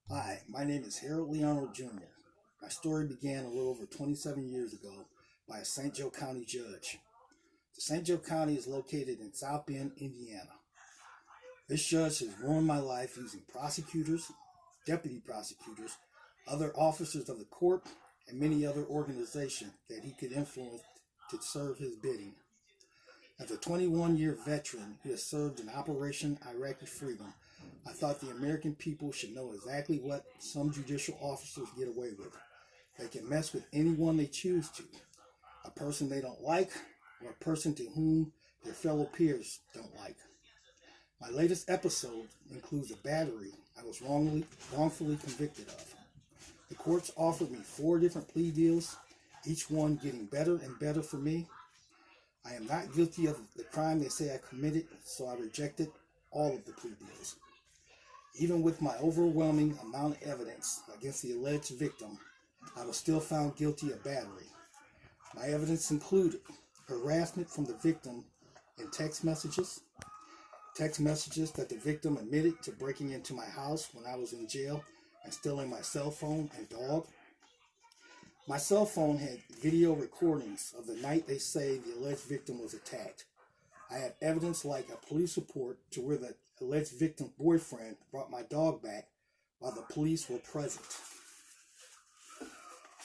Hi, my name is Harold Leonard Jr. My story began a little over 27 years ago by a St. Joe County judge. The St. Joe County is located in South Bend, Indiana. This judge has ruined my life using prosecutors, deputy prosecutors, other officers of the court, and many other organizations that he could influence to serve his bidding. As a 21-year veteran who has served in Operation Iraqi Freedom, I thought the American people should know exactly what some judicial officers get away with. They can mess with anyone they choose to, a person they don't like, or a person to whom their fellow peers don't like. My latest episode includes a battery I was wrongfully convicted of. The courts offered me 4 different plea deals, each one getting better and better for me. I am not guilty of the crime they say I committed, so I rejected all of the plea deals. Even with my overwhelming amount of evidence against the alleged victim, I was still found guilty of battery. My evidence included harassment from the victim in text messages that the victim admitted to breaking into my house when I was in jail and stealing my cell phone and dog. My cell phone had video recordings of the night they say the alleged victim was attacked. I have evidence like a police report to where the alleged victim's boyfriend brought my dog back while the police were present.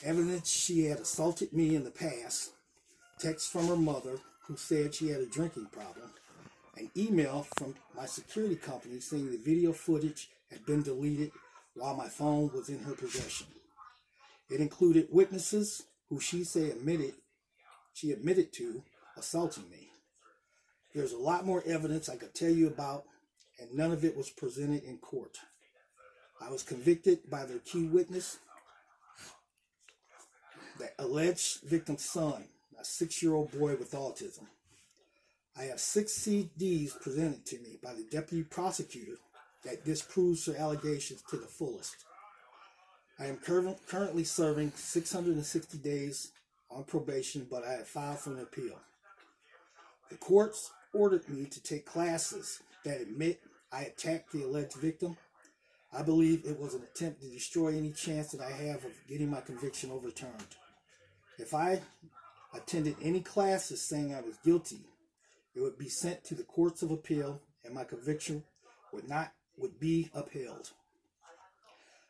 Evidence she had assaulted me in the past, text from her mother who said she had a drinking problem, an email from my security company saying the video footage had been deleted while my phone was in her possession. It included witnesses who she admitted to assaulting me. There's a lot more evidence I could tell you about, and none of it was presented in court. I was convicted by their key witness, the alleged victim's son, a 6-year-old boy with autism. I have 6 CDs presented to me by the deputy prosecutor that disproves her allegations to the fullest. I am currently serving 660 days on probation, but I have filed for an appeal. The courts ordered me to take classes that admit I attacked the alleged victim. I believe it was an attempt to destroy any chance that I have of getting my conviction overturned. If I attended any classes saying I was guilty, it would be sent to the courts of appeal and my conviction would be upheld.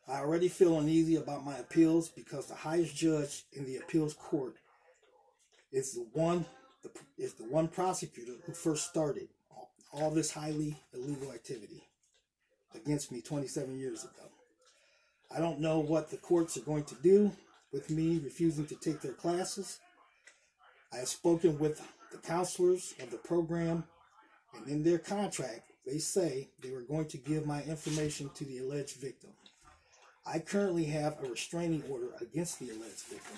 I already feel uneasy about my appeals because the highest judge in the appeals court is the one prosecutor who first started all this highly illegal activity against me 27 years ago. I don't know what the courts are going to do with me refusing to take their classes. I have spoken with the counselors of the program, and in their contract, they say they were going to give my information to the alleged victim. I currently have a restraining order against the alleged victim.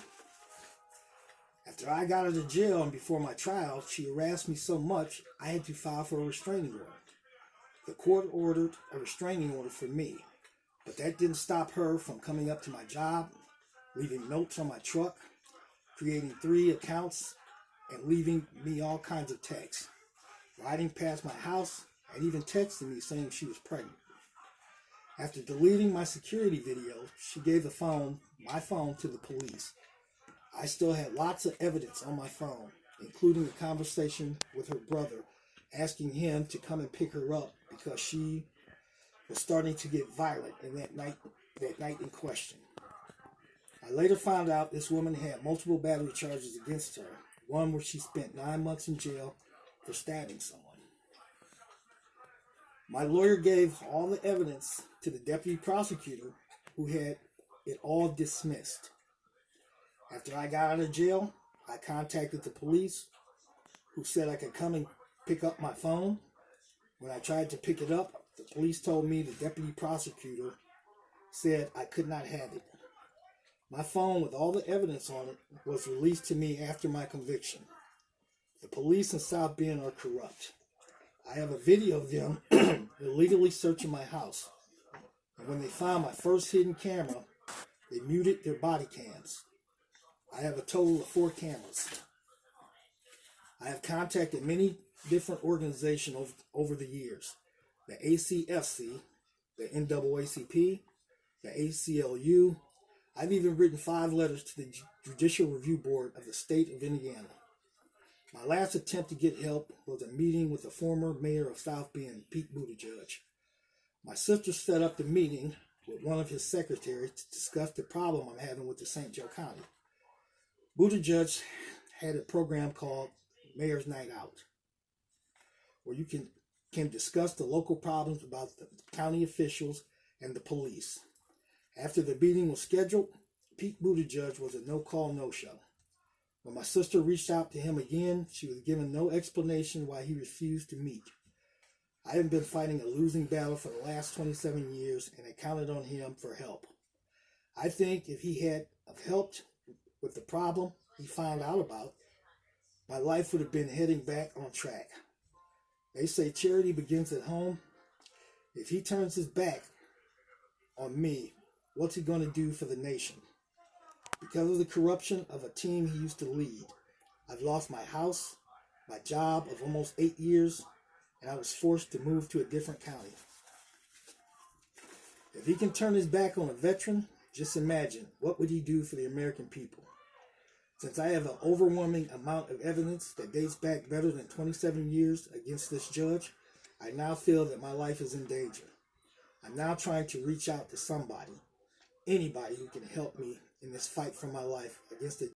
After I got out of jail and before my trial, she harassed me so much, I had to file for a restraining order. The court ordered a restraining order for me, but that didn't stop her from coming up to my job, leaving notes on my truck, creating 3 accounts, and leaving me all kinds of texts, riding past my house, and even texting me saying she was pregnant. After deleting my security video, she gave my phone to the police. I still had lots of evidence on my phone, including a conversation with her brother asking him to come and pick her up because she was starting to get violent in that night in question. I later found out this woman had multiple battery charges against her, one where she spent 9 months in jail for stabbing someone. My lawyer gave all the evidence to the deputy prosecutor who had it all dismissed. After I got out of jail, I contacted the police who said I could come and pick up my phone. When I tried to pick it up, the police told me the deputy prosecutor said I could not have it. My phone with all the evidence on it was released to me after my conviction. The police in South Bend are corrupt. I have a video of them illegally searching my house. And when they found my first hidden camera, they muted their body cams. I have a total of 4 cameras. I have contacted many different organizations over the years. The ACFC, the NAACP, the ACLU. I've even written 5 letters to the Judicial Review Board of the state of Indiana. My last attempt to get help was a meeting with the former mayor of South Bend, Pete Buttigieg. My sister set up the meeting with one of his secretaries to discuss the problem I'm having with the St. Joe County. Buttigieg had a program called Mayor's Night Out, where you can discuss the local problems about the county officials and the police. After the meeting was scheduled, Pete Buttigieg was a no-call, no-show. When my sister reached out to him again, she was given no explanation why he refused to meet. I have been fighting a losing battle for the last 27 years, and I counted on him for help. I think if he had helped with the problem he found out about, my life would have been heading back on track. They say charity begins at home. If he turns his back on me, what's he going to do for the nation? Because of the corruption of a team he used to lead, I've lost my house, my job of almost 8 years, and I was forced to move to a different county. If he can turn his back on a veteran, just imagine, what would he do for the American people? Since I have an overwhelming amount of evidence that dates back better than 27 years against this judge, I now feel that my life is in danger. I'm now trying to reach out to somebody, anybody who can help me in this fight for my life against the